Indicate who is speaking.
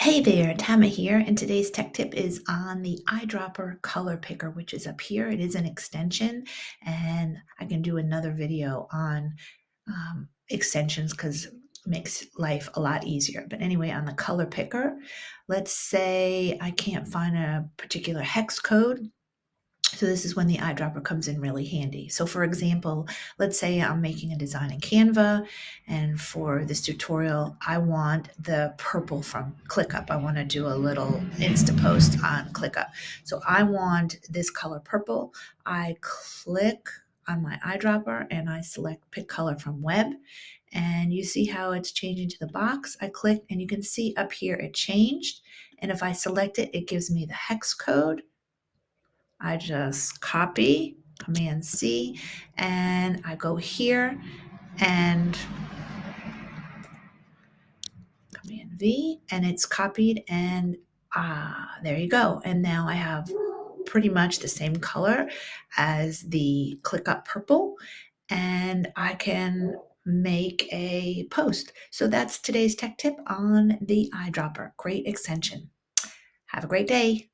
Speaker 1: Hey there, Tama here, and today's tech tip is on the Eyedropper color picker, which is up here. It is an extension, and I can do another video on extensions because it makes life a lot easier. But anyway, on the color picker, let's say I can't find a particular hex code. So this is when the eyedropper comes in really handy. So for example, let's say I'm making a design in Canva, and for this tutorial, I want the purple from ClickUp. I want to do a little Insta post on ClickUp. So I want this color purple. I click on my eyedropper and I select pick color from web. And you see how it's changing to the box. I click and you can see up here it changed. And if I select it, it gives me the hex code. I just copy, Command C, and I go here and Command V, and it's copied, and there you go. And now I have pretty much the same color as the ClickUp purple, and I can make a post. So that's today's tech tip on the eyedropper. Great extension. Have a great day.